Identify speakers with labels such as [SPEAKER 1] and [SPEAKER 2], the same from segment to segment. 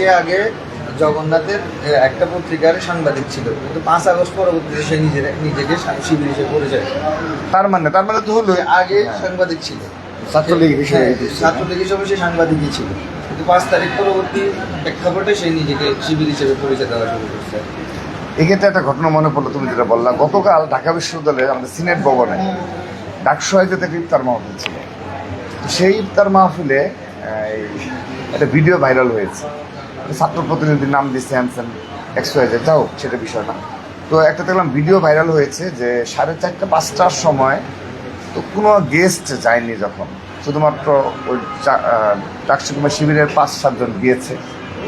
[SPEAKER 1] সে আগে জগন্নাথের একটা পত্রিকার সাংবাদিক ছিল, কিন্তু 5 আগস্ট পরবর্তীতে সে নিজেকে শিবির হিসেবে পরিচয় দেয়।
[SPEAKER 2] তার মানে তো হলো
[SPEAKER 1] আগে সাংবাদিক ছিল,
[SPEAKER 2] ছাত্রলীগ হিসেবে
[SPEAKER 1] ছাত্রলীগ হিসেবে সে সাংবাদিকই ছিল, কিন্তু 5 তারিখ পরবর্তী প্রেক্ষাপটে সে নিজেকে শিবির হিসেবে পরিচয় দেওয়া শুরু করছে।
[SPEAKER 2] এক্ষেত্রে একটা ঘটনা মনে পড়লো, তুমি যেটা বললা, গতকাল ঢাকা বিশ্ববিদ্যালয়ে আমাদের সিনেট ভবনে ডাকসু আয়োজিত একটা ইফতার মাহফিল ছিল। তো সেই ইফতার মাহফিলে একটা ভিডিও ভাইরাল হয়েছে, ছাত্র প্রতিনিধির নাম দিচ্ছে হ্যানসেন এক্সওয়াইজে, যাও সেটা বিষয় না। তো একটা দেখলাম ভিডিও ভাইরাল হয়েছে যে 4:30 5টার সময় তো কোনো গেস্ট যায়নি, যখন শুধুমাত্র ওই ডাকসু কিংবা শিবিরের 5-7 জন গিয়েছে,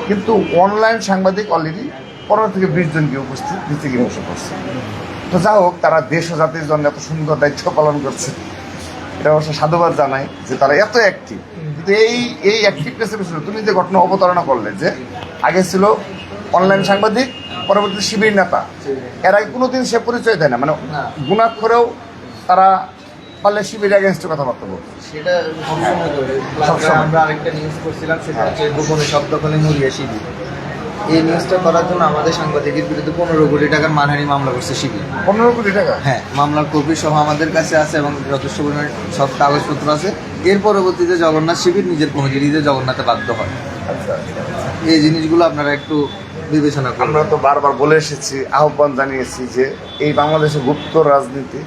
[SPEAKER 2] কিন্তু অনলাইন সাংবাদিক অলরেডি 15 থেকে 20 জন গিয়ে উপস্থিত নিচে গিয়ে বসে পড়ছে। তো যা হোক, তারা দেশ ও জাতির জন্য এত সুন্দর দায়িত্ব পালন করছে, এটা অবশ্য সাধুবাদ জানাই যে তারা এত অ্যাক্টিভ। কিন্তু এই অ্যাক্টিভনেসের পিছনে তুমি যে ঘটনা অবতারণা করলে, যে আগে ছিল অনলাইন সাংবাদিক, পরবর্তী শিবির নেতা, এর আগে কোনোদিন সে পরিচয় দেয় না, মানে গুনাহ করেও তারা পারলে শিবির এগেনস্টে কথাবার্তা বলতো।
[SPEAKER 1] সেটা সবসময় আমরা আরেকটা নিউজ করছিলাম, সেটা হচ্ছে গোপনে শব্দ ফলে মরিয়া শিবির। এই নিউজটা করার জন্য আমাদের সাংবাদিকের বিরুদ্ধে 15 কোটি টাকার মানহানি মামলা করছে শিবির।
[SPEAKER 2] 15 কোটি টাকা?
[SPEAKER 1] হ্যাঁ, মামলার কপি সহ আমাদের কাছে আছে এবং যথেষ্ট পরিমাণে সব কাগজপত্র আছে। এর পরবর্তীতে জগন্নাথ শিবির নিজের পৌঁছে দিতে জগন্নাথে বাধ্য হয়।
[SPEAKER 2] আচ্ছা,
[SPEAKER 1] এই জিনিসগুলো আপনারা একটু বিবেচনা করুন।
[SPEAKER 2] আমরা তো বারবার বলে এসেছি, আহ্বান জানিয়েছি যে এই বাংলাদেশে গুপ্ত রাজনীতি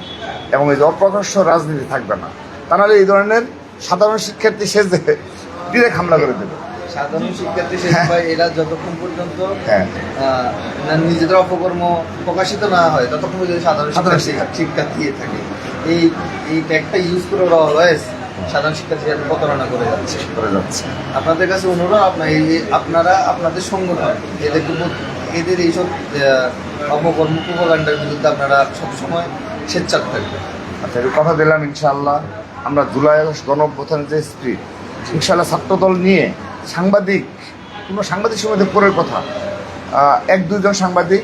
[SPEAKER 2] এবং এই যে অপ্রকাশ্য রাজনীতি থাকবে না, তা নাহলে এই ধরনের সাধারণ শিক্ষার্থী সেজে ডিরেক্ট হামলা করে দেবে।
[SPEAKER 1] সাধারণ শিক্ষার্থী শেখ ভাই, এরা যতক্ষণ পর্যন্ত
[SPEAKER 2] হ্যাঁ,
[SPEAKER 1] নিজেদের অপকর্ম প্রকাশিত না হয় ততক্ষণ পর্যন্ত সাধারণ শিক্ষা দিয়ে থাকে। এই ট্যাগটা ইউজ করে ওরা অলওয়েজ সাধারণ শিক্ষার্থী প্রতারণা করে যাচ্ছে। আপনাদের কাছে অনুরোধ, আপনারা আপনাদের সংগঠন এদের এইসব অপকর্ম প্রোপাগান্ডার বিরুদ্ধে আপনারা সবসময় সোচ্চার থাকবেন।
[SPEAKER 2] আচ্ছা, এই কথা দিলাম ইনশাআল্লাহ। আমরা জুলাই আগস্ট গণঅভ্যুত্থানের যে স্পিরিট, ইনশাআল্লাহ ছাত্রদল নিয়ে কোনো সাংবাদিক সমিতি পরের কথা, 1-2 জন সাংবাদিক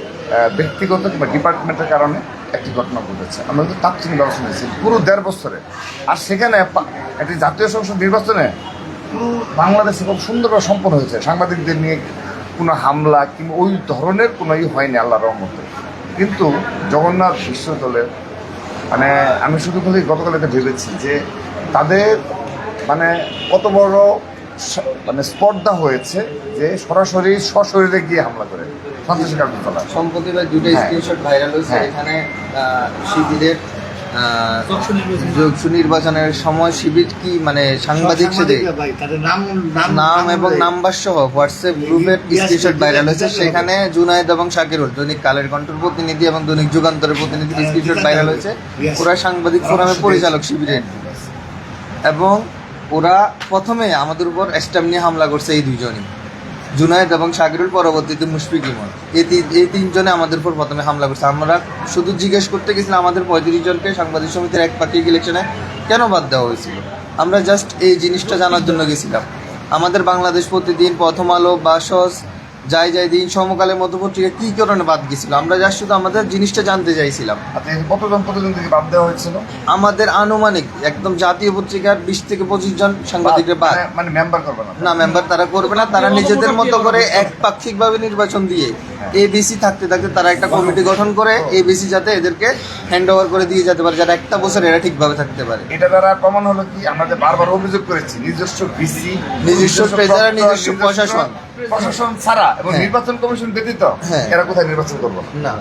[SPEAKER 2] ব্যক্তিগত কিংবা ডিপার্টমেন্টের কারণে একটি ঘটনা ঘটেছে, আমরা কিন্তু তাৎক্ষণিক ব্যবস্থা নিয়েছি পুরো 1.5 বছরে। আর সেখানে একটি জাতীয় সংসদ নির্বাচনে পুরো বাংলাদেশে খুব সুন্দরভাবে সম্পন্ন হয়েছে, সাংবাদিকদের নিয়ে কোনো হামলা কিংবা ওই ধরনের কোনো হয়নি আল্লাহর রহমতে। কিন্তু জগন্নাথ বিশ্ববিদ্যালয়ের মানে আমি শুধু খালি গতকাল এটা ভেবেছি যে তাদের মানে কত বড় মানে স্পর্ধা হয়েছে যে সরাসরি সশরীরে গিয়ে হামলা করে সন্ত্রাসী কার্যকলাপ।
[SPEAKER 1] সম্প্রতি ভাই 2টা স্ক্রিনশট ভাইরাল হয়েছে, এখানে শিবিরের যোগসু নির্বাচনের সময় শিবির কি মানে সাংবাদিক সেজে নাম এবং নাম্বার সহ হোয়াটসঅ্যাপ গ্রুপের স্ক্রিনশট ভাইরাল হয়েছে। সেখানে জুনায়েদ এবং শাকিরুল, দৈনিক কালের কণ্ঠের প্রতিনিধি এবং দৈনিক যুগান্তরের প্রতিনিধি স্ক্রিনশট ভাইরাল হয়েছে। ওরা সাংবাদিক ফোরামের পরিচালক শিবিরের, এবং ওরা প্রথমে আমাদের উপর স্ট্যাম্প নিয়ে হামলা করছে এই দুইজনই, জুনায়েদ এবং শাকিরুল, পরবর্তীতে মুশফিক ইমন। এই 3 জনে আমাদের উপর প্রথমে হামলা করছে। আমরা শুধু জিজ্ঞেস করতে গেছিলাম আমাদের 35 জনকে সাংবাদিক সমিতির একপাক্ষিক ইলেকশনে কেন বাদ দেওয়া হয়েছিল। আমরা জাস্ট এই জিনিসটা জানার জন্য গেছিলাম। আমাদের বাংলাদেশ প্রতিদিন, প্রথম আলো, বাসস, যাই দিন, সমকালের মতো পত্রিকা কী কারণে বাদ গেছিল, আমরা জাস্ট শুধু আমাদের জিনিসটা জানতে চাইছিলাম।
[SPEAKER 2] আচ্ছা, কতজন থেকে বাদ দেওয়া হয়েছিল?
[SPEAKER 1] আমাদের আনুমানিক একদম জাতীয় পত্রিকার 20 থেকে 25 জন সাংবাদিকের বাদ।
[SPEAKER 2] মানে মেম্বার করবে না?
[SPEAKER 1] না, মেম্বার তারা করবে না। তারা নিজেদের মতো করে একপাক্ষিকভাবে নির্বাচন দিয়ে এবিসি থাকতে তারা একটা কমিটি গঠন করে এবিসি যাতে এদেরকে হ্যান্ড ওভার করে দিয়ে যেতে পারে, যাতে একটা বছর এরা ঠিকভাবে থাকতে পারে।
[SPEAKER 2] এটা দ্বারা প্রমাণ হলো কি, আমরা যে বারবার অভিযোগ করেছি নিজস্ব বিসি,
[SPEAKER 1] নিজস্ব ট্রেজারার, নিজস্ব প্রশাসন
[SPEAKER 2] ছাড়া এবং নির্বাচন কমিশন ব্যতীত এরা কোথায় নির্বাচন করবো না।